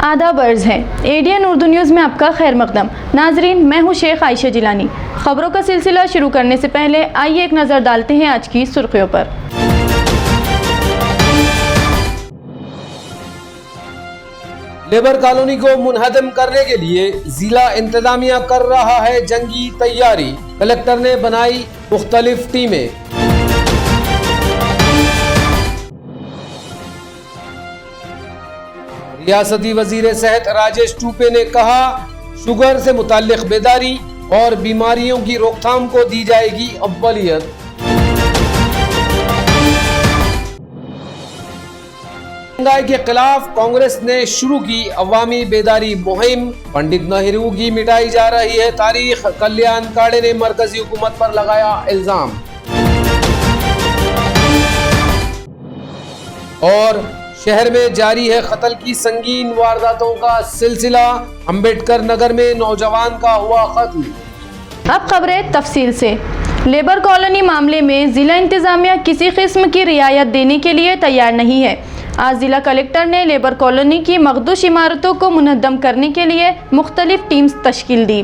आदाब अर्ज़ है एडीएन उर्दू न्यूज़ में आपका खैर मकदम। नाजरीन, मैं हूँ शेख आयशा जिलानी। खबरों का सिलसिला शुरू करने से पहले आइए एक नज़र डालते हैं आज की सुर्खियों पर। लेबर कॉलोनी को मुनहदम करने के लिए जिला इंतजामिया कर रहा है जंगी तैयारी। कलेक्टर ने बनाई मुख्तलिफ टीमें। रियासती वजीर सेहत राजेश टूपे ने कहा, शुगर से मुताल्लिक बेदारी और बीमारियों की रोकथाम को दी जाएगी अव्वलियत। महंगाई के खिलाफ कांग्रेस ने शुरू की अवामी बेदारी मुहिम। पंडित नेहरू की मिटाई जा रही है तारीख। कल्याण काड़े ने मरकजी हुकूमत पर लगाया इल्जाम। और शहर में जारी है कत्ल की संगीन वारदातों का सिलसिला। अंबेडकर नगर में नौजवान का हुआ कत्ल। अब खबरें तफसील से। लेबर कॉलोनी मामले में जिला इंतजामिया किसी किस्म की रियायत देने के लिए तैयार नहीं है। आज जिला कलेक्टर ने लेबर कॉलोनी की मखदूश इमारतों को मुनहदम करने के लिए मुख्तलिफ टीम्स तश्कील दी।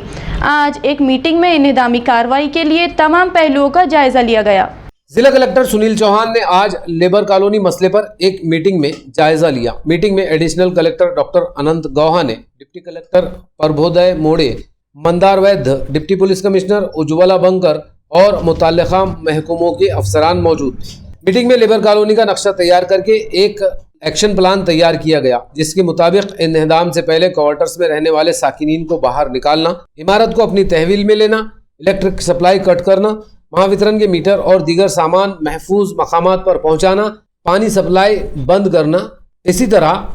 आज एक मीटिंग में इंतजामी कार्रवाई के लिए तमाम पहलुओं का जायजा लिया गया। जिला कलेक्टर सुनील चौहान ने आज लेबर कॉलोनी मसले पर एक मीटिंग में जायजा लिया। मीटिंग में एडिशनल कलेक्टर डॉक्टर अनंत गौहा ने, डिप्टी कलेक्टर प्रभोदय मोड़े, मंदार वैद्य, deputy police commissioner Ujjwala bunker और मुताल्लिका महकमों के अफसरान मौजूद थे। मीटिंग में लेबर कॉलोनी का नक्शा तैयार करके एक एक्शन प्लान तैयार किया गया, जिसके मुताबिक इंहदाम से पहले क्वार्टर्स में रहने वाले साकिनीन को बाहर निकालना, इमारत को अपनी तहवील में लेना, इलेक्ट्रिक सप्लाई कट करना, महावितरण के मीटर और दीगर सामान महफूज मकामात पर पहुंचाना, पानी सप्लाई बंद करना, इसी तरह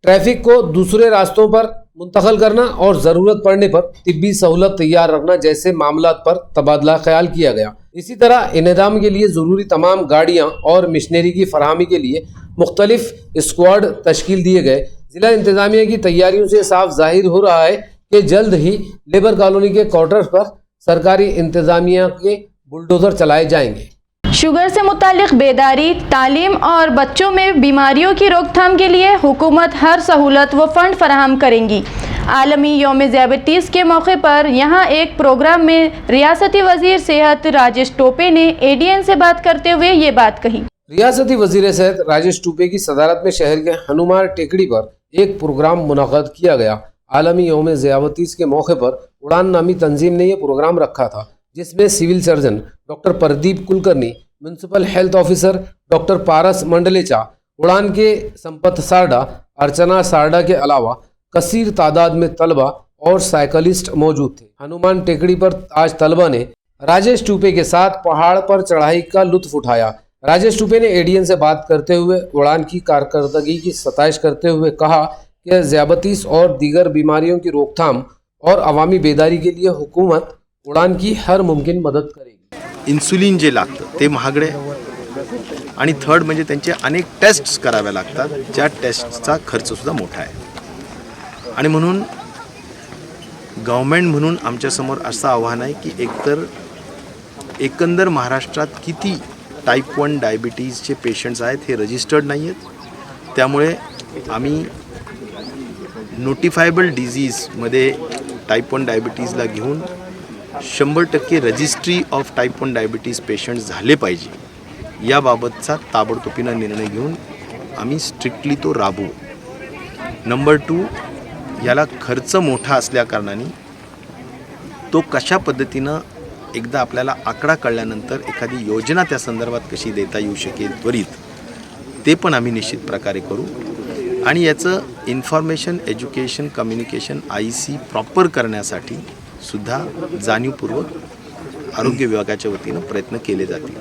ट्रैफिक को दूसरे रास्तों पर मुंतकिल करना और ज़रूरत पड़ने पर तिब्बी सहूलत तैयार रखना जैसे मामलात पर तबादला ख्याल किया गया। इसी तरह इंतजाम के लिए ज़रूरी तमाम गाड़ियाँ और मशीनरी की फराहमी के लिए मुख्तलिफ स्क्वाड तश्कील दिए गए। जिला इंतजामिया की तैयारियों से साफ जाहिर हो रहा है कि जल्द ही लेबर कॉलोनी के क्वार्टर्स पर सरकारी इंतजामिया के बुलडोजर चलाए जाएंगे। शुगर से मुतालिक बेदारी, तालीम और बच्चों में बीमारियों की रोकथाम के लिए हुकूमत हर सहूलत व फंड फराहम करेंगी। आलमी यौम ज़ियाबतीस के मौके पर यहाँ एक प्रोग्राम में रियासती वजीर सेहत राजेश टोपे ने एडीएन से बात करते हुए ये बात कही। रियासती वजीर सेहत राजेश टोपे की सदारत में शहर के हनुमान टेकड़ी पर एक प्रोग्राम मुनक़द किया गया। आलमी यौम ज़ियाबतीस के मौके पर उड़ान नामी तंजीम ने यह प्रोग्राम रखा था, जिसमें civil surgeon doctor Pradeep Kulkarni, municipal health officer doctor Paras Mandlecha, उड़ान के संपत सारडा, अर्चना सारडा के अलावा कसीर तादाद में तलबा और साइकिलिस्ट मौजूद थे। हनुमान टेकड़ी पर आज तलबा ने राजेश टूपे के साथ पहाड़ पर चढ़ाई का लुत्फ उठाया। राजेश टूपे ने एडीएन से बात करते हुए उड़ान की कारकर्दगी की सताइश करते हुए कहा कि ज़ियाबतीस और दीगर बीमारियों की रोकथाम और अवामी बेदारी के लिए हुकूमत उड़ान की हर मुमकिन मदत करेगी। इन्सुलिन जे लागतं ते महागडे आणि थर्ड म्हणजे त्यांचे अनेक टेस्ट्स कराव्या लागतात, ज्या टेस्टचा खर्चसुद्धा मोठा आहे। आणि म्हणून गव्हर्नमेंट म्हणून आमच्यासमोर असं आव्हान आहे की एकतर एकंदर महाराष्ट्रात किती टाईप 1 डायबिटीजचे पेशंट्स आहेत हे रजिस्टर्ड नाही आहेत। त्यामुळे आम्ही नोटिफायबल डिजीजमध्ये टाईप 1 डायबिटीजला घेऊन 100% registry of type 1 diabetes patients झाले पाहिजे, याबाबतचा ताबडतोबीनं निर्णय घेऊन आम्ही स्ट्रिक्टली तो राबवू। नंबर 2, याला खर्च मोठा असल्याकारणाने तो कशा पद्धतीनं एकदा आपल्याला आकडा कळल्यानंतर एखादी योजना त्या संदर्भात कशी देता येऊ शकेल त्वरित, ते पण आम्ही निश्चित प्रकारे करू। आणि याचं information, education, communication IC proper करण्यासाठी सुद्धा जाणीवपूर्वक आरोग्य विभागाच्या वतीनं प्रयत्न केले जातील।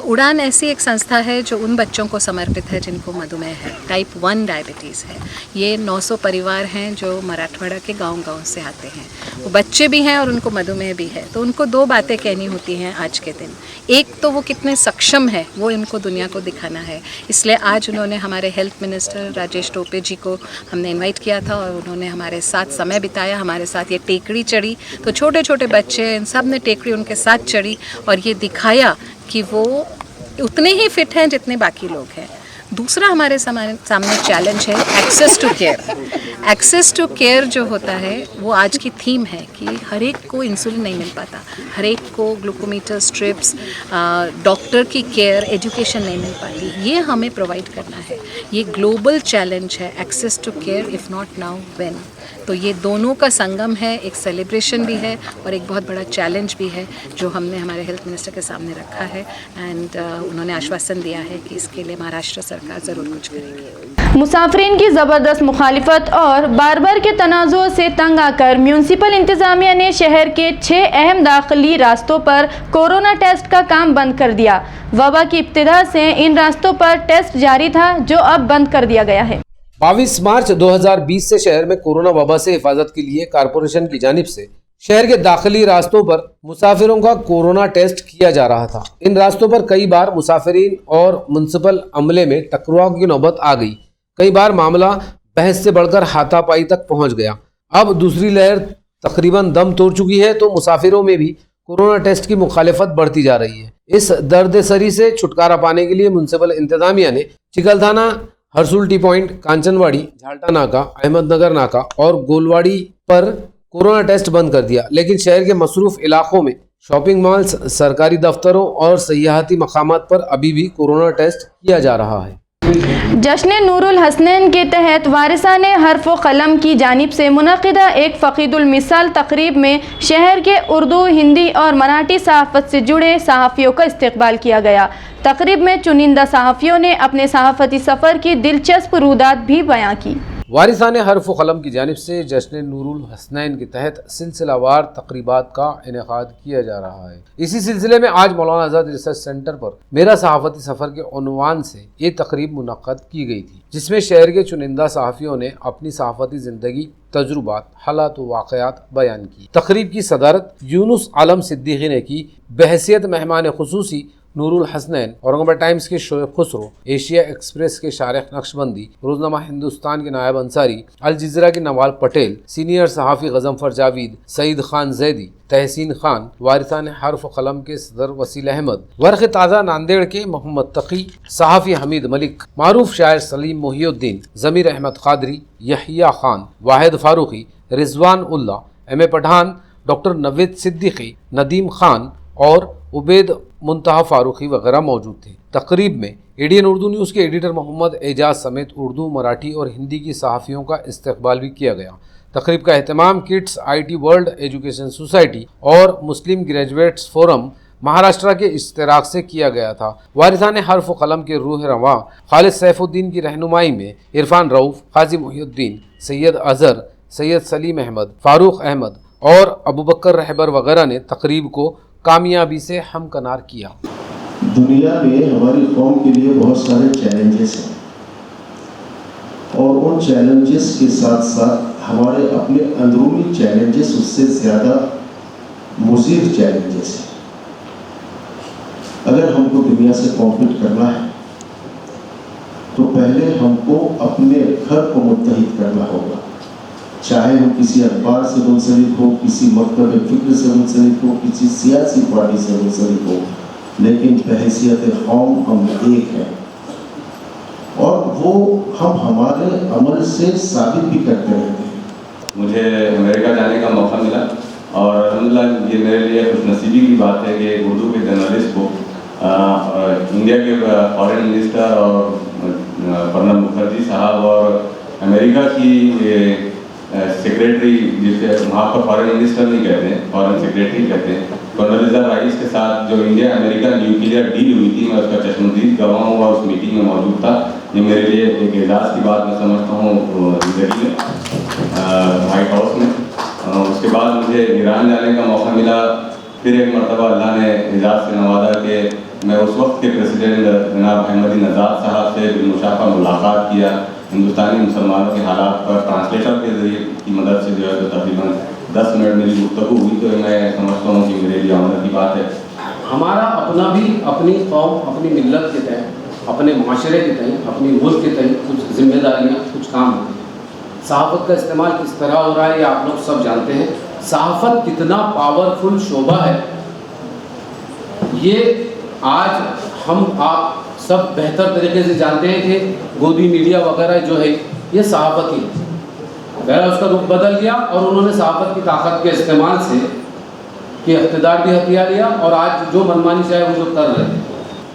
उड़ान ऐसी एक संस्था है जो उन बच्चों को समर्पित है जिनको मधुमेह है, टाइप 1 डायबिटीज़ है। ये 900 परिवार हैं जो मराठवाड़ा के गांव-गांव से आते हैं। वो बच्चे भी हैं और उनको मधुमेह भी है, तो उनको 2 बातें कहनी होती हैं आज के दिन। एक तो वो कितने सक्षम है वो इनको दुनिया को दिखाना है, इसलिए आज उन्होंने हमारे हेल्थ मिनिस्टर राजेश टोपे जी को हमने इनवाइट किया था और उन्होंने हमारे साथ समय बिताया, हमारे साथ ये टेकड़ी चढ़ी। तो छोटे छोटे बच्चे इन सब ने टेकड़ी उनके साथ चढ़ी और ये दिखाया कि वो उतने ही फिट हैं जितने बाकी लोग हैं। दूसरा हमारे सामने चैलेंज है access to care. Access to care जो होता है वो आज की थीम है कि हर एक को इंसुलिन नहीं मिल पाता, हर एक को ग्लूकोमीटर स्ट्रिप्स, डॉक्टर की केयर, एजुकेशन नहीं मिल पाती। ये हमें प्रोवाइड करना है। ये ग्लोबल चैलेंज है, access to care, if not now when. तो ये दोनों का संगम है, एक सेलिब्रेशन भी है और एक बहुत बड़ा चैलेंज भी है जो हमने हमारे हेल्थ मिनिस्टर के सामने रखा है। एंड उन्होंने आश्वासन दिया है कि इसके लिए महाराष्ट्र सरकार ज़रूर कुछ करेगी। मुसाफिरीन की ज़बरदस्त मुखालिफत और बार बार के तनाज़ुओं से तंग आकर म्यूनसिपल इंतज़ामिया ने शहर के 6 अहम दाखिली रास्तों पर कोरोना टेस्ट का काम बंद कर दिया। वबा की इब्तिदा से इन रास्तों पर टेस्ट जारी था जो अब बंद कर दिया गया है। 22 मार्च 2020 से शहर में कोरोना वबा से हिफाजत के लिए कारपोरेशन की जानिब से शहर के दाखिली रास्तों पर मुसाफिरों का कोरोना टेस्ट किया जा रहा था। इन रास्तों पर कई बार मुसाफिरीन और मुंसिपल अमले में टकराव की नौबत आ गई। कई बार मामला बहस से बढ़कर हाथापाई तक पहुंच गया। अब दूसरी लहर तकरीबन दम तोड़ चुकी है तो मुसाफिरों में भी कोरोना टेस्ट की मुखालिफत बढ़ती जा रही है। इस दर्द-ए-सरी से छुटकारा पाने के लिए मुंसिपल इंतजामिया ने चिकलथाना, हरसूल टी पॉइंट, कांचनवाड़ी, झाल्टा नाका, अहमदनगर नाका और गोलवाड़ी पर कोरोना टेस्ट बंद कर दिया। लेकिन शहर के मसरूफ इलाकों में शॉपिंग मॉल्स, सरकारी दफ्तरों और सयाहती मकामात पर अभी भी कोरोना टेस्ट किया जा रहा है। जश्न नूरुल हसनैन के तहत वारिसाने हर्फ व कलम की जानिब से मुनक़िदा एक फ़क़ीदुल मिसाल तकरीब में शहर के उर्दू, हिंदी और मराठी सहाफ़त से जुड़े सहाफ़ियों का इस्तक़बाल किया गया। तकरीब में चुनिंदा सहाफ़ियों ने अपने सहाफ़ती सफ़र की दिलचस्प रुदात भी बयां की। वारिसाने हर्फ व कलम की जानिब से जश्न नूरुल हसनैन के तहत सिलसिलावार तकरीबात का इनेकाद किया जा रहा है। इसी सिलसिले में आज मौलाना आज़ाद रिसर्च सेंटर पर मेरा सहाफ़ती सफ़र के उन्वान से ये तकरीब मुनक़्क़द की गई थी, जिसमें शहर के चुनिंदा सहाफ़ियों ने अपनी सहाफ़ती ज़िंदगी, तजुर्बात, हालात व वाक़यात बयान की। तकरीब की सदारत यूनुस आलम सिद्दीकी ने की। बहैसियत मेहमान खुसूसी नूरुल हसनैन, औरंगाबाद टाइम्स के शोएब खुसरो, एशिया एक्सप्रेस के शारिक नक्शबंदी, रोजनामा हिंदुस्तान के नायब अंसारी, अल जज़ीरा के नवाल पटेल, सीनियर सहाफ़ी गज़नफ़र जावेद, सईद खान जैदी, तहसीन खान, वारिसाने हर्फ कलम के सदर वसील अहमद, वर्क़ ताज़ा नांदेड़ के मोहम्मद तकी, सहाफ़ी हमीद मलिक, मारूफ शायर सलीम मोहिउद्दीन, ज़मीर अहमद क़ादरी, यहिया खान, वाहिद फ़ारूक़ी, रिजवान उल्ला, एम.ए. पठान, डॉक्टर नवेद सिद्दीकी, नदीम खान और उबैद मुंतहा फ़ारूक़ी वगैरह मौजूद थे। तकरीब में एडीएन उर्दू न्यूज़ के एडिटर मोहम्मद एजाज समेत उर्दू, मराठी और हिंदी की सहाफ़ियों का इस्तक़बाल भी किया गया। तकरीब का एहतमाम kids IT world education society और मुस्लिम ग्रेजुएट्स फोरम महाराष्ट्र के इश्तराक से किया गया था। वारिसाने हर्फ व कलम के रूह रवां खालिद सैफुद्दीन की रहनुमाई में इरफान रऊफ़, काजी मोहिउद्दीन, सैयद अज़हर, सैयद सलीम अहमद, फ़ारूक अहमद और अबू बकर रहबर वगैरह ने तकरीब को कामयाबी से हमकनार किया। दुनिया में हमारी कौम के लिए बहुत सारे चैलेंजेस हैं और उन चैलेंजेस के साथ साथ हमारे अपने अंदरूनी चैलेंजेस उससे ज़्यादा मुज़ीर चैलेंजेस हैं। अगर हमको दुनिया से कॉम्पीट करना है तो पहले हमको अपने घर को मुत्तहिद करना होगा, चाहे हम किसी अखबार से मुंसलिक हो, किसी मकतब फ़िक्र से मुंसलिक हो, किसी सियासी पार्टी से मुंसलिक हो, लेकिन बहैसियत कौम हम एक हैं और वो हम हमारे अमल से साबित भी करते रहते हैं। मुझे अमेरिका जाने का मौका मिला और अल्हम्दुलिल्लाह ये मेरे लिए खुशनसीबी की बात है कि उर्दू के जर्नलिस्ट को इंडिया के फॉरेन मिनिस्टर और प्रणब मुखर्जी साहब और अमेरिका की सेक्रेटरी, जिसे वहाँ पर फॉरेन मिनिस्टर नहीं कहते हैं, फॉरेन सेक्रेटरी कहते हैं, कॉन्डोलीज़ा राइस के साथ जो इंडिया अमेरिका न्यूक्लियर डील हुई थी, मैं उसका चश्मदीद गवाह हूँ और उस मीटिंग में मौजूद था। ये मेरे लिए एक एजाज़ की बात मैं समझता हूँ ज़िंदगी में, वाइट हाउस में। उसके बाद मुझे ईरान जाने का मौका मिला। फिर एक मरतबा अल्लाह ने एजाज़ से नवाजा के मैं उस वक्त के प्रेसिडेंट जनाब अहमदी नज़ाद साहब से बिलमुशाफा मुलाकात किया। हिंदुस्तानी मुसलमानों के हालात पर ट्रांसलेटर के जरिए की मदद से जो है तो तकरीबन 10 मिनट मेरी गुफ्तगू हुई, तो मैं समझता हूँ कि मेरे लिए ऑनर की बात है। हमारा अपना भी अपनी कौम, अपनी मिल्लत के तहत, अपने माशरे के तहत, अपनी मुल्क के तहत कुछ जिम्मेदारियाँ, कुछ काम होते हैं। सहाफ़त का इस्तेमाल किस तरह हो रहा है ये आप लोग सब जानते हैं। सहाफ़त कितना पावरफुल शोबा है ये आज हम आप सब बेहतर तरीके से जानते हैं कि गोदी मीडिया वगैरह जो है ये सहाफ़त ही है। पहला उसका रुख बदल गया और उन्होंने सहाफ़त की ताकत के इस्तेमाल से कि इक़्तिदार भी हथियार लिया और आज जो मनमानी चाहे वो जो कर रहे हैं।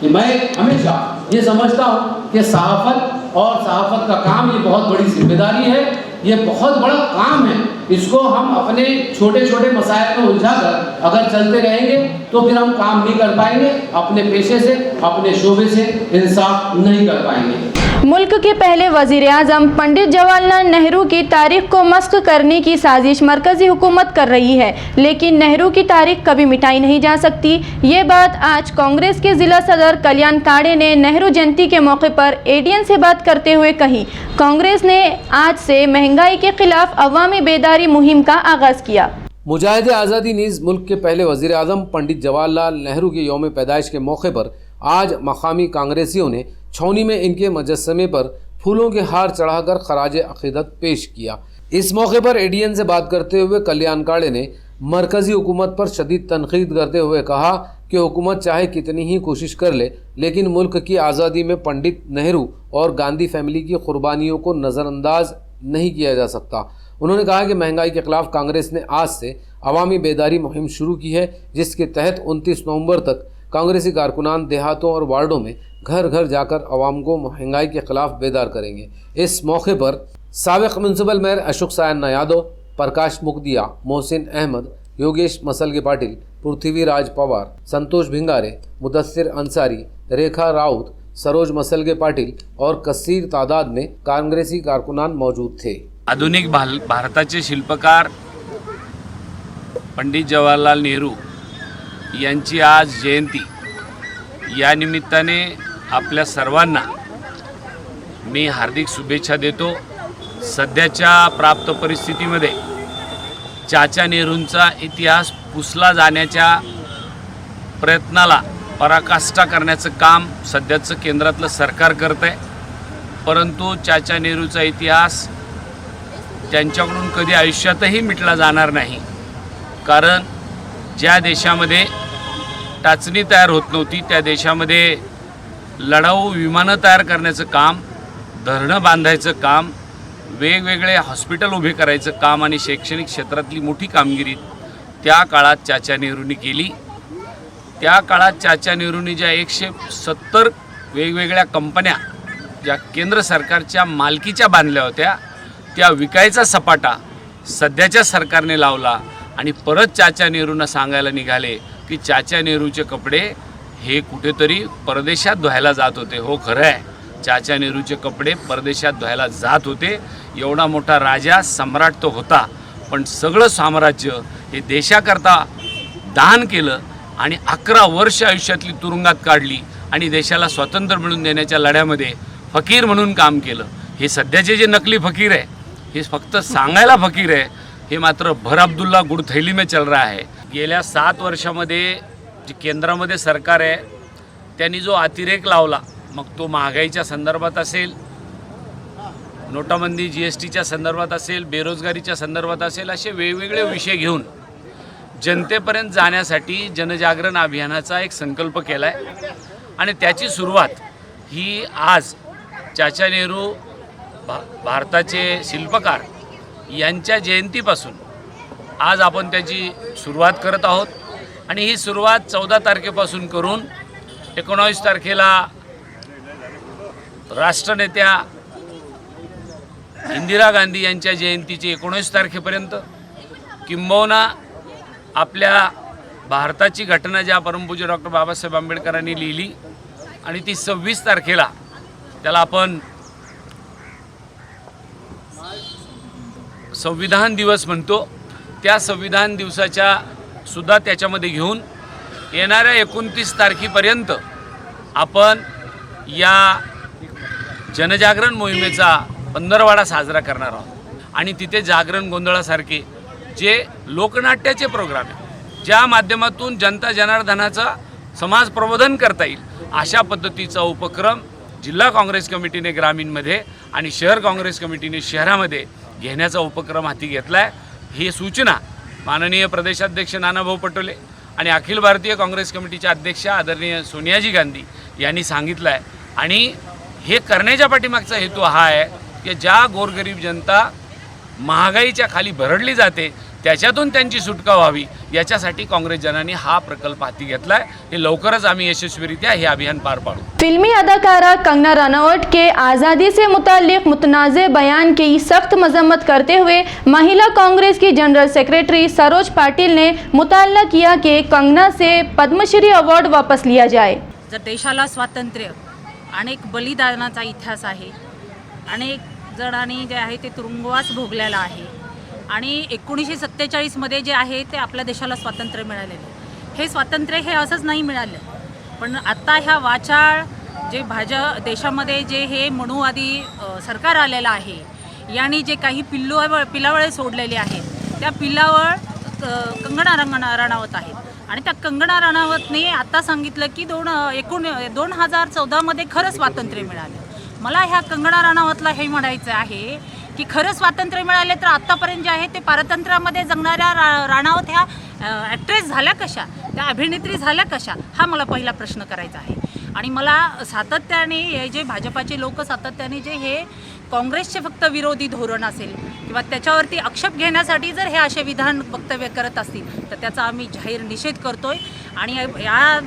कि मैं हमेशा ये समझता हूँ कि सहाफ़त और सहाफ़त का काम ये बहुत बड़ी जिम्मेदारी है, ये बहुत बड़ा काम है। इसको हम अपने छोटे छोटे मसाइल में उलझा कर अगर चलते रहेंगे तो फिर हम काम नहीं कर पाएंगे, अपने पेशे से, अपने शोबे से इंसाफ नहीं कर पाएंगे। मुल्क के पहले वज़ीर-ए-आज़म पंडित जवाहरलाल नेहरू की तारीख को मस्ख़ करने की साजिश मरकज़ी हुकूमत कर रही है, लेकिन नेहरू की तारीख कभी मिटाई नहीं जा सकती। ये बात आज कांग्रेस के ज़िला सदर कल्याण काड़े ने नेहरू जयंती के मौके पर एडीएन से बात करते हुए कही। कांग्रेस ने आज से महंगाई के खिलाफ अवामी बेदारी मुहिम का आगाज़ किया। मुजाहिद आज़ादी नीज़ मुल्क के पहले वज़ीर आज़म पंडित जवाहरलाल नेहरू के यौम पैदाइश के मौके पर आज मकामी कांग्रेसियों ने छौनी में इनके मुजस्समे पर फूलों के हार चढ़ाकर खराज अक़ीदत पेश किया। इस मौके पर एडीएन से बात करते हुए कल्याण काड़े ने मरकज़ी हुकूमत पर शदीद तनकीद करते हुए कहा कि हुकूमत चाहे कितनी ही कोशिश कर ले, लेकिन मुल्क की आज़ादी में पंडित नेहरू और गांधी फैमिली की कुर्बानियों को नज़रअंदाज नहीं किया जा सकता। उन्होंने कहा कि महंगाई के खिलाफ कांग्रेस ने आज से अवामी बेदारी मुहिम शुरू की है, जिसके तहत 29 नवंबर तक कांग्रेसी कारकुनान देहातों और वार्डों में घर घर जाकर अवाम को महंगाई के खिलाफ बेदार करेंगे। इस मौके पर साबिक़ म्युनिसिपल मेयर अशोक सायन्ना यादव, प्रकाश मुखदिया, मोहसिन अहमद, योगेश मसलगे पाटिल, पृथ्वीराज पवार, संतोष भिंगारे, मुदस्सिर अंसारी, रेखा राउत, सरोज मसलगे पाटिल और कसीर तादाद में कांग्रेसी कारकुनान मौजूद थे। आधुनिक भारताचे शिल्पकार पंडित जवाहरलाल नेहरू यांची आज जयंती, या निमित्ताने आपल्या सर्वांना मी हार्दिक शुभेच्छा देतो। सध्याच्या प्राप्त परिस्थितीमध्ये चाचा नेहरूंचा इतिहास पुसला जाण्याच्या प्रयत्नाला पराकाष्ठा करण्याचं काम सध्याचं केंद्रातलं सरकार करत आहे, परंतु चाचा नेहरूचा इतिहास त्यांच्याकडून कधी आयुष्यातही मिटला जाणार नाही। कारण ज्या देशामध्ये टाचणी तयार होत नव्हती त्या देशामध्ये लढाऊ विमानं तयार करण्याचं काम, धरणं बांधायचं काम, वेगवेगळे हॉस्पिटल उभे करायचं काम आणि शैक्षणिक क्षेत्रातली मोठी कामगिरी त्या काळात चाचा नेहरूंनी केली। त्या काळात चाचा नेहरूंनी ज्या 170 वेगवेगळ्या कंपन्या ज्या केंद्र सरकारच्या मालकीच्या बांधल्या होत्या त्या विकायचा सपाटा सध्याच्या सरकारने लावला आणि परत चाचा नेहरूंना सांगायला निघाले की चाचा नेहरूचे कपडे हे कुठेतरी परदेशात धुवायला जात होते। हो खरं आहे, चाचा नेहरूचे कपडे परदेशात धुवायला जात होते। एवढा मोठा राजा सम्राट तो होता, पण सगळं साम्राज्य हे देशाकरता दान केलं आणि 11 वर्ष आयुष्यातली तुरुंगात काढली आणि देशाला स्वातंत्र्य मिळवून देण्याच्या लढ्यामध्ये फकीर म्हणून काम केलं। हे सध्याचे जे नकली फकीर आहे हे फक्त सांगायला फकीर आहे, हे मात्र भर अब्दुल्ला गुड़ थैली में चल रहा है। गेल्या 7 वर्षामध्ये जे केंद्रामध्ये सरकार आहे त्यांनी जो अतिरेक लावला, मग तो महागाईच्या संदर्भात असेल, नोटाबंदी जीएसटीच्या संदर्भात असेल, बेरोजगारीच्या संदर्भात असेल, असे वेगवेगळे विषय घेऊन जनतेपर्यंत जाण्यासाठी जनजागरण अभियानाचा एक संकल्प केला आहे आणि त्याची सुरुवात ही आज चाचा नेहरू भारताचे शिल्पकार यांच्या जयंतीपासून आज आपण त्याची सुरुवात करत आहोत आणि ही सुरुवात 14 तारखेपासून करून 19 तारखेला राष्ट्रनेत्या इंदिरा गांधी यांच्या जयंतीची 19 तारखेपर्यंत, किंबहुना आपल्या भारताची घटना ज्या परमपूज्य डॉक्टर बाबासाहेब आंबेडकरांनी लिहिली आणि ती 26 तारखेला त्याला आपण संविधान दिवस म्हणतो, त्या संविधान दिवसाच्या सुद्धा त्याच्यामध्ये घेऊन येणाऱ्या 29 तारखेपर्यंत आपण या जनजागरण मोहिमेचा 15वाडा साजरा करणार आहोत आणि तिथे जागरण गोंधळासारखे जे लोकनाट्याचे प्रोग्राम आहेत, ज्या माध्यमातून जनता जनार्दनाचा समाज प्रबोधन करता येईल अशा पद्धतीचा उपक्रम जिल्हा काँग्रेस कमिटीने ग्रामीणमध्ये आणि शहर काँग्रेस कमिटीने शहरामध्ये घेण्याचा उपक्रम हाती घेतला आहे। ही सूचना माननीय प्रदेशाध्यक्ष नानाभाऊ पटोले आणि अखिल भारतीय काँग्रेस कमिटीच्या अध्यक्षा आदरणीय सोनियाजी गांधी यांनी सांगितलं आहे आणि हे करण्याच्या पाठीमागचा हेतू हा आहे की ज्या गोरगरीब जनता महागाईच्या खाली भरडली जाते त्याच्यातून त्यांची सुटका व्हावी याच्यासाठी काँग्रेस जनांनी हा प्रकल्प हाती घेतलाय। हे लवकरच आम्ही यशस्वीरित्या हे अभियान पार पाडू। फिल्मी अदाकारा कंगना रनौत के आज़ादी से मुताल्लिक मुतनाज़े बयान की सख्त मजम्मत करते हुए महिला कांग्रेस की जनरल सेक्रेटरी सरोज पाटिल ने मुताल्ला किया कि कंगना से पद्मश्री अवार्ड वापस लिया जाए। जर देशाला स्वातंत्र्य अनेक बलिदानाचा इतिहास आहे, अनेक जणांनी जे आहे ते तुरुंगवास भोगलेला आहे आणि 1947 मध्ये जे आहे ते आपल्या देशाला स्वातंत्र्य मिळालेलं। हे स्वातंत्र्य हे असंच नाही मिळालं, पण आता ह्या वाचाळ जे देशामध्ये जे हे मनुवादी सरकार आलेलं आहे यांनी जे काही पिलावळे सोडलेले आहेत त्या पिलावळ कंगना रनौत आहेत आणि त्या कंगना रनौतने आता सांगितलं की 2014 मध्ये खरं स्वातंत्र्य मिळालं। मला ह्या कंगना रनौतला हे म्हणायचं आहे की खरं स्वातंत्र्य मिळाले तर आत्तापर्यंत जे आहे ते पारतंत्र्यामध्ये जगणाऱ्या राणावत ह्या ॲक्ट्रेस झाल्या कशा, त्या अभिनेत्री झाल्या कशा, हा मला पहिला प्रश्न करायचा आहे। आणि मला सातत्याने हे जे भाजपाचे लोक सातत्याने जे हे काँग्रेसचे फक्त विरोधी धोरण असेल किंवा त्याच्यावरती आक्षेप घेण्यासाठी जर हे असे विधान वक्तव्य करत असतील तर त्याचा आम्ही जाहीर निषेध करतोय। आणि या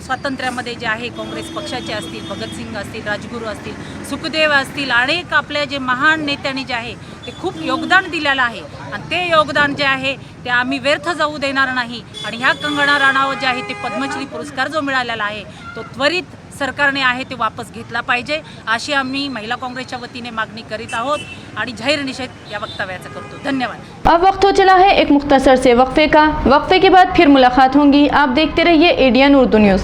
स्वातंत्र्यामध्ये जे आहे काँग्रेस पक्षाचे असतील, भगतसिंग असतील, राजगुरू असतील, सुखदेव असतील, अनेक आपले जे महान नेत्यांनी जे आहे ते खूप योगदान दिलेलं आहे आणि ते योगदान जे आहे ते आम्ही व्यर्थ जाऊ देणार नाही। आणि ह्या कंगना रनौत जे आहे ते पद्मश्री पुरस्कार जो मिळालेला आहे तो त्वरित सरकारने आहे ते वापस घेतला पाहिजे अशी आम्ही महिला काँग्रेसच्या वतीने मागणी करीत आहोत आणि जाहीर निषेध या वक्तव्याचा करतो। धन्यवाद। अब वक्त हो चला है एक मुख्तसर से वक्फे का। वक्फे के बाद फिर मुलाकात होंगी। आप देखते रहिए एडीएन उर्दू न्यूज़।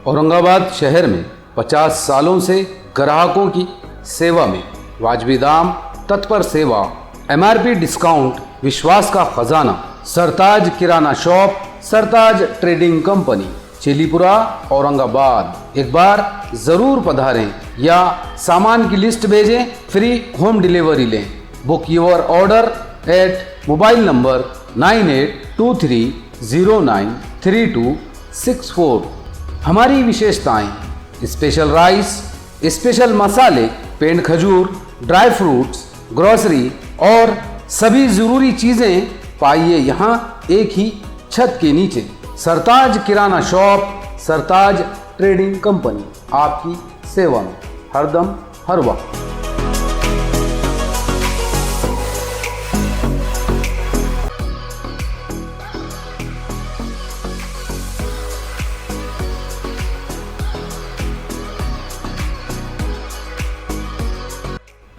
औरंगाबाद शहर में 50 सालों से ग्राहकों की सेवा में वाजबी दाम, तत्पर सेवा, MRP डिस्काउंट, विश्वास का खजाना, Sartaj Kirana shop, Sartaj trading company, Chilipura, Aurangabad. एक बार जरूर पधारें या सामान की लिस्ट भेजें, फ्री होम डिलीवरी लें। Book your order at mobile number 9823093264। हमारी विशेषताएं: स्पेशल राइस, स्पेशल मसाले, पेंड खजूर, ड्राई फ्रूट्स, ग्रोसरी और सभी ज़रूरी चीज़ें पाइए यहाँ एक ही छत के नीचे। सरताज Kirana shop, Sartaj trading company, आपकी सेवा में हरदम हर वक्त।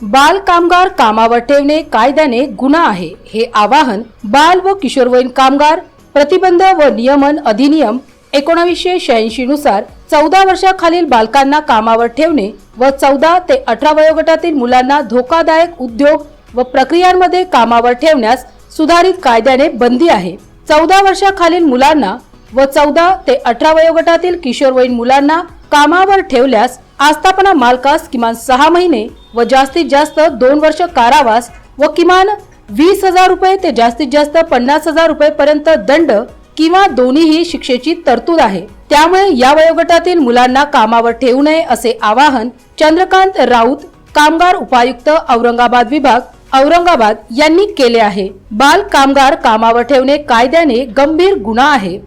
बाल कामगार कामावर ठेवणे कायद्याने गुन्हा आहे, हे आवाहन बाल व किशोरवयीन कामगार प्रतिबंध व नियमन अधिनियम 1986 नुसार 14 वर्षाखालील बालकांना कामावर ठेवणे व 14 ते 18 वयोगटातील मुलांना धोकादायक उद्योग व प्रक्रियांमध्ये कामावर ठेवण्यास सुधारित कायद्याने बंदी आहे। 14 वर्षाखालील मुलांना व 14 ते 18 वयोगटातील किशोरवयीन मुलांना कामावर ठेवल्यास आस्थापना मालकास किमान 6 महिने व जास्तीत जास्त 2 वर्ष कारावास व किमान 20,000 रुपये ते जास्तीत जास्त 50,000 रुपये पर्यंत दंड किंवा दोन्हीही शिक्षेची तरतूद आहे। त्यामुळे या वयोगटातील मुलांना कामावर ठेवू नये असे आवाहन चंद्रकांत राऊत, कामगार उपायुक्त औरंगाबाद विभाग, औरंगाबाद यांनी केले आहे। बाल कामगार कामावर ठेवणे कायद्याने गंभीर गुन्हा आहे।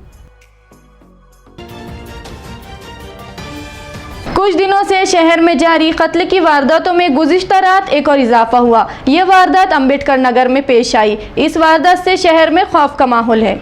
कुछ दिनों से शहर में जारी कत्ल की वारदातों में गुज़िश्ता रात एक और इजाफा हुआ। ये वारदात अंबेडकर नगर में पेश आई। इस वारदात से शहर में खौफ का माहौल है।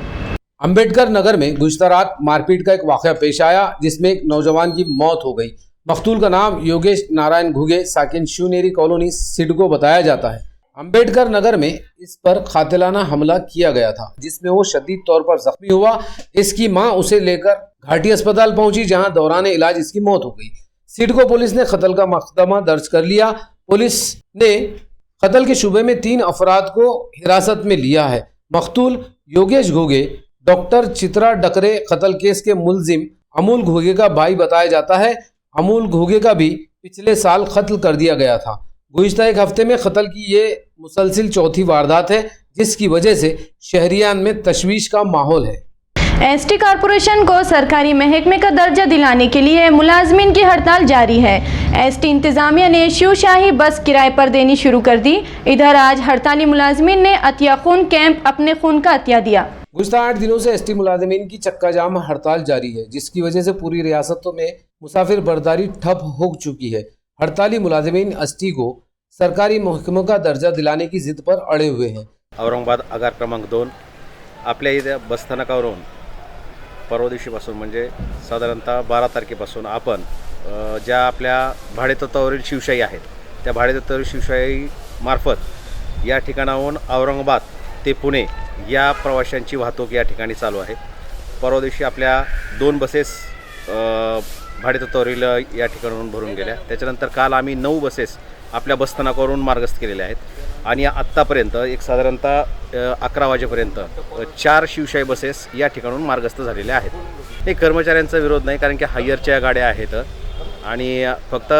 अंबेडकर नगर में गुज़िश्ता रात मारपीट का एक वाक़या पेश आया, जिसमें एक नौजवान की मौत हो गई। मकतूल का नाम योगेश नारायण घुगे साकिन शिवनेरी कॉलोनी सिडको बताया जाता है। अंबेडकर नगर में इस पर कातिलाना हमला किया गया था, जिसमें वो शदीद तौर पर जख्मी हुआ। इसकी मां उसे लेकर घाटी अस्पताल पहुंची, जहां दौरान इलाज इसकी मौत हो गई। सिडको पुलिस ने कत्ल का मुकदमा दर्ज कर लिया। पुलिस ने कत्ल के शुबे में 3 अफराद को हिरासत में लिया है। मकतूल योगेश घुगे डॉक्टर चित्रा डकरे कत्ल केस के मुलजिम अमूल घुगे का भाई बताया जाता है। अमूल घुगे का भी पिछले साल कत्ल कर दिया गया था। गुज़िश्ता एक हफ्ते में कत्ल की ये मुसलसिल चौथी वारदात है, जिसकी वजह से शहरियान में तशवीश का माहौल है। एसटी कॉरपोरेशन को सरकारी महकमे का दर्जा दिलाने के लिए मुलाजमीन की हड़ताल जारी है। एसटी इंतजामिया ने शिवशाही बस किराए पर देनी शुरू कर दी। इधर आज हड़ताली मुलाजमीन ने अतिया खून कैंप अपने खून का अतिया दिया। गुज़िश्ता 8 दिनों से एसटी मुलाजमीन की चक्का जाम हड़ताल जारी है, जिसकी वजह से पूरी रियासतों में मुसाफिर बर्दारी ठप हो चुकी है। हड़ताली मुलाजमीन एसटी को सरकारी महकमों का दर्जा दिलाने की जिद पर अड़े हुए हैं। औरंगाबाद आगार क्रमांक 2 आपल्या इथे बसस्थानकावरून परवा दिवशीपासून म्हणजे साधारणतः 12 तारखेपासून आपण ज्या आपल्या भाडेतत्वावरील शिवशाही आहेत, त्या भाडेतत्वावरील शिवशाही मार्फत या ठिकाणाहून औरंगाबाद ते पुणे या प्रवाशांची वाहतूक या ठिकाणी चालू आहे। परवा दिवशी आपल्या 2 बसेस भाडेतत्वावरील या ठिकाणाहून भरून गेल्या। त्याच्यानंतर काल आम्ही 9 बसेस आपल्या बसस्थानकावरून मार्गस्थ केलेल्या आहेत आणि आत्तापर्यंत एक साधारणतः 11 वाजेपर्यंत 4 शिवशाही बसेस या ठिकाणून मार्गस्थ झालेल्या आहेत। हे कर्मचाऱ्यांचा विरोध नाही, कारण की हायरच्या गाड्या आहेत आणि फक्त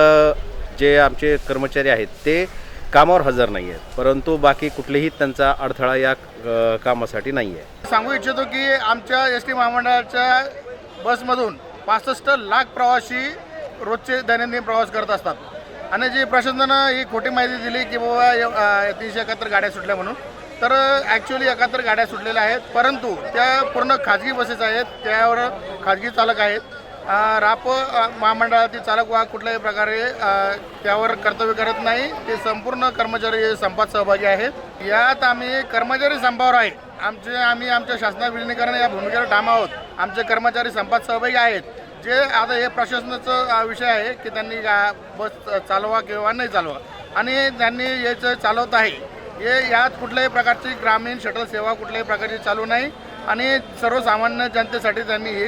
जे आमचे कर्मचारी आहेत ते कामावर हजर नाही आहेत, परंतु बाकी कुठलेही त्यांचा अडथळा या कामासाठी नाही आहे। सांगू इच्छितो की आमच्या एसटी महामंडळाच्या बसमधून 65 लाख प्रवासी रोजचे दैनंदिन प्रवास करत असतात आणि जी प्रशासनानं ही खोटी माहिती दिली की बाबा 371 गाड्या सुटल्या म्हणून, तर ॲक्च्युअली 71 गाड्या सुटलेल्या आहेत, परंतु त्या पूर्ण खाजगी बसेस आहेत, त्यावर खाजगी चालक आहेत। राप महामंडळातील चालक वा कुठल्याही प्रकारे त्यावर कर्तव्य करत नाही। ते संपूर्ण कर्मचारी संपात सहभागी आहेत। यात आम्ही कर्मचारी संपावर आहे। आम्ही आमच्या शासनात विलीनीकरण या भूमिकेवर ठाम आहोत। आमचे कर्मचारी संपात सहभागी आहेत। जे आता हे प्रशासनाचा विषय आहे की त्यांनी बस चालवा किंवा नाही चालवा आणि त्यांनी याचं चालवत आहे। हे यात कुठल्याही प्रकारची ग्रामीण शटल सेवा कुठल्याही प्रकारची चालू नाही आणि सर्वसामान्य जनतेसाठी त्यांनी ही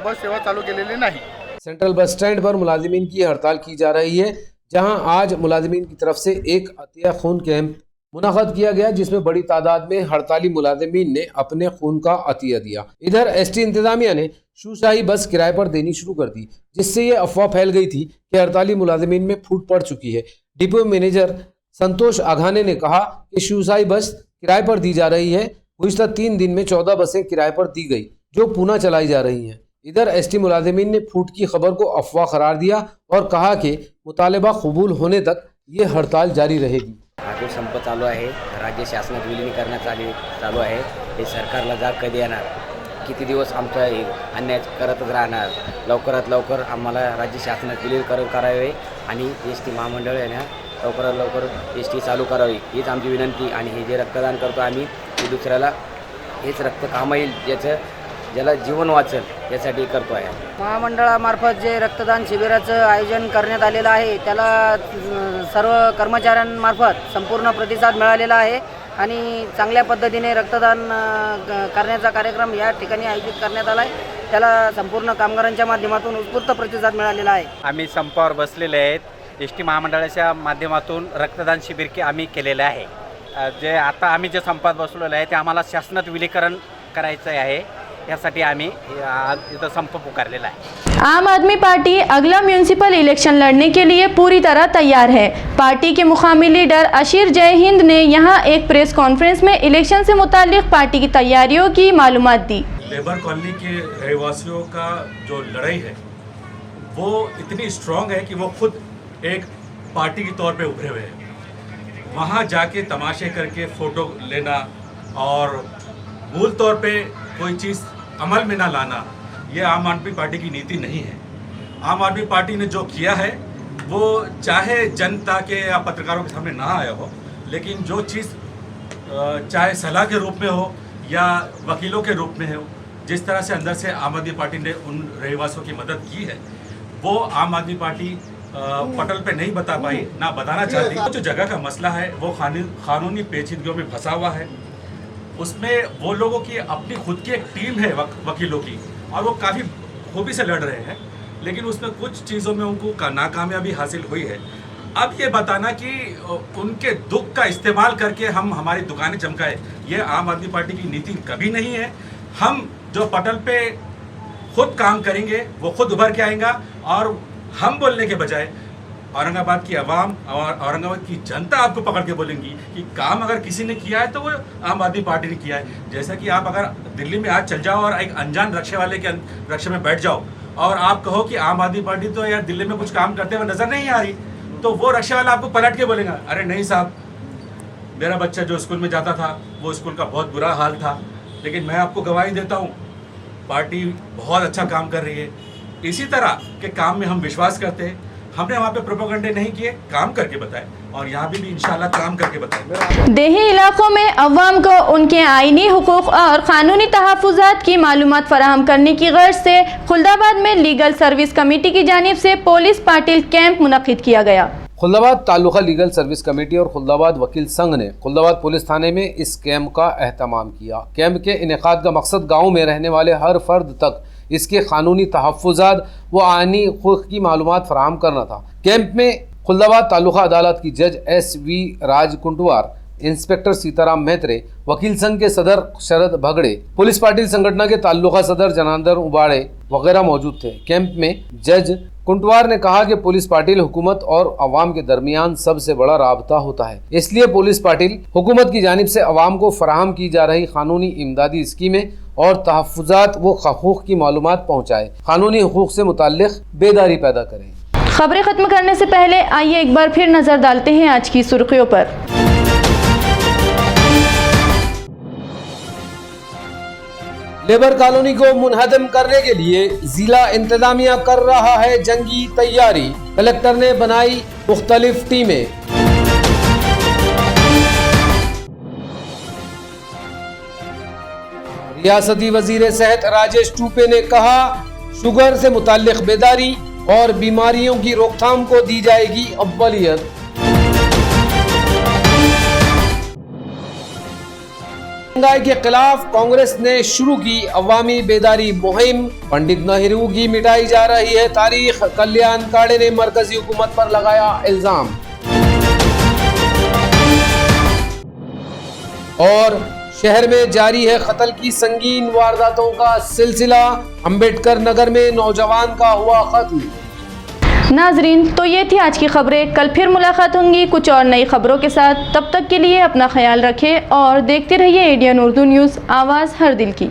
बस सेवा चालू केलेली नहीं। सेंट्रल बस स्टैंड पर मुलाजिमीन की हड़ताल की जा रही है, जहां आज मुलाजिमीन की तरफ से एक अतिया खून कैंप मुनाक़द किया गया, जिसमें बड़ी तादाद में हड़ताली मुलाजिमीन ने अपने खून का अतिया दिया। इधर एसटी इंतजामिया ने शिवशाही बस किराए पर देनी शुरू कर दी, जिससे ये अफवाह फैल गई थी कि हड़ताली मुलाजिमीन में फूट पड़ चुकी है। डिपो मैनेजर संतोष आघाने ने कहा कि शिवशाही बस किराए पर दी जा रही है। गुज़िश्ता 3 दिन में 14 बसें किराए पर दी गई, जो पुनः चलाई जा रही हैं। इधर एसटी मुलाजिमीन ने फूट की खबर को अफवाह करार दिया और कहा कि मुतालबा कबूल होने तक ये हड़ताल जारी रहेगी। जो संप चालू आहे, राज्य शासनात विलीनीकरणाचा चालू आहे, हे सरकारला जाग कधी येणार, किती दिवस आमचा अन्याय करतच राहणार। लवकरात लवकर आम्हाला राज्य शासनात विलीनीकरण करावे आणि एसटी महामंडळ यांना लवकरात लवकर एसटी चालू करावी, हीच आमची विनंती। आणि हे जे रक्तदान करतो आम्ही, ते दुसऱ्याला हेच रक्त कामा येईल, ज्याला जीवन वाचेल यासाठी करतो आहे। महामंडळामार्फत जे रक्तदान शिबिराचं आयोजन करण्यात आलेलं आहे, त्याला सर्व कर्मचाऱ्यांमार्फत संपूर्ण प्रतिसाद मिळालेला आहे आणि चांगल्या पद्धतीने रक्तदान करण्याचा कार्यक्रम या ठिकाणी आयोजित करण्यात आला आहे। त्याला संपूर्ण कामगारांच्या माध्यमातून उत्स्फूर्त प्रतिसाद मिळालेला आहे। आम्ही संपावर बसलेले आहेत। एसटी महामंडळाच्या माध्यमातून रक्तदान शिबिर आम्ही केलेले आहे। जे आता आम्ही जे संपात बसलेलो आहे, ते आम्हाला शासनात विलीनीकरण करायचं आहे, यासाठी आम्ही इथं संप पुकारलेला आहे। आम आदमी पार्टी अगला म्यूनिसिपल इलेक्शन लड़ने के लिए पूरी तरह तैयार है। पार्टी के मुकामी लीडर अशीर जय हिंद ने यहां एक प्रेस कॉन्फ्रेंस में इलेक्शन से मुताल्लिक पार्टी की तैयारियों की मालूमात दी। लेबर कॉलोनी के रहवासियों का जो लड़ाई है वो इतनी स्ट्रांग है कि वो खुद एक पार्टी के तौर पे उभरे हुए हैं। वहाँ जाके तमाशे करके फ़ोटो लेना और मूल तौर पे कोई चीज़ अमल में ना लाना, ये आम आदमी पार्टी की नीति नहीं है। आम आदमी पार्टी ने जो किया है वो चाहे जनता के या पत्रकारों के सामने ना आया हो, लेकिन जो चीज़ चाहे सलाह के रूप में हो या वकीलों के रूप में हो, जिस तरह से अंदर से आम आदमी पार्टी ने उन रहवासियों की मदद की है, वो आम आदमी पार्टी पटल पे नहीं बता पाई, ना बताना चाहती। जो जगह का मसला है वो कानूनी पेचीदगियों में फंसा हुआ है। उसमें वो लोगों की अपनी खुद की एक टीम है वकीलों की, और वो काफ़ी खूबी से लड़ रहे हैं, लेकिन उसमें कुछ चीज़ों में उनको नाकामयाबी हासिल हुई है। अब ये बताना कि उनके दुख का इस्तेमाल करके हम हमारी दुकानें चमकाए, ये आम आदमी पार्टी की नीति कभी नहीं है। हम जो पटल पे खुद काम करेंगे वो खुद उभर के आएगा, और हम बोलने के बजाय औरंगाबाद की आवाम और औरंगाबाद की जनता आपको पकड़ के बोलेंगी कि काम अगर किसी ने किया है तो वो आम आदमी पार्टी ने किया है। जैसा कि आप अगर दिल्ली में आज चल जाओ और एक अनजान रक्षे वाले के रक्षे में बैठ जाओ और आप कहो कि आम आदमी पार्टी तो यार दिल्ली में कुछ काम करते हुए नज़र नहीं आ रही, तो वो रक्षे वाला आपको पलट के बोलेगा, अरे नहीं साहब, मेरा बच्चा जो स्कूल में जाता था वो स्कूल का बहुत बुरा हाल था, लेकिन मैं आपको गवाही देता हूँ पार्टी बहुत अच्छा काम कर रही है। इसी तरह के काम में हम विश्वास करते हैं। हमने वहाँ पे प्रोपेगेंडे नहीं किए, काम करके बताए, और यहाँ भी इंशाल्लाह काम करके बताए। देही इलाकों में अवाम को उनके आईनी हुकूक और कानूनी तहफ़्फ़ुज़ात की मालूमात फराहम करने की गर्ज से खुल्दाबाद में लीगल सर्विस कमेटी की जानिब से पुलिस पाटिल कैंप मुनक़िद किया गया। Khuldabad taluka legal service committee और खुल्दाबाद वकील संघ ने खुल्दाबाद पुलिस थाने में इस कैंप का एहतमाम किया। कैंप के इनेकाद का मकसद गाँव में रहने वाले हर फर्द तक इसके कानूनी तहफ़्फ़ुज़ात व आईनी हुकूक़ की मालूमात फराहम करना था। कैंप में खुल्दाबाद तालुका अदालत की जज SV राजकुंटवार, इंस्पेक्टर सीताराम मेहत्रे, वकील संघ के सदर शरद भगड़े, पुलिस पार्टी संगठन के ताल्लुका सदर जनार्दन उबाड़े वगैरह मौजूद थे। कैंप में जज कुंटवार ने कहा कि पुलिस पार्टी हुकूमत और अवाम के दरमियान सबसे बड़ा राबता होता है, इसलिए पुलिस पार्टी हुकूमत की जानिब से अवाम को फराहम की जा रही कानूनी इमदादी स्कीमें और तहफ़्फ़ुज़ात व हकूक़ की मालूमात पहुँचाए, कानूनी हकूक़ से मुताल्लिक़ बेदारी पैदा करें। खबरें खत्म करने से पहले आइए एक बार फिर नजर डालते हैं आज की सुर्खियों पर। लेबर कॉलोनी को मुनहदम करने के लिए जिला इंतजामिया कर रहा है जंगी तैयारी। कलेक्टर ने बनाई मुख्तलिफ टीमें। रियासती वजीर सेहत राजेश टूपे ने कहा, शुगर से मुताल्लिक बेदारी और बीमारियों की रोकथाम को दी जाएगी अव्वलियत। महंगाई के खिलाफ कांग्रेस ने शुरू की अवामी बेदारी मुहिम। पंडित नेहरू की मिटाई जा रही है तारीख। कल्याण काड़े ने मरकजी हुकूमत पर लगाया इल्जाम। और शहर में जारी है कत्ल की संगीन वारदातों का सिलसिला। अंबेडकर नगर में नौजवान का हुआ कत्ल। नाजरीन, तो ये थी आज की खबरें। कल फिर मुलाकात होंगी कुछ और नई खबरों के साथ। तब तक के लिए अपना ख्याल रखें और देखते रहिए ADN उर्दू न्यूज़, आवाज़ हर दिल की।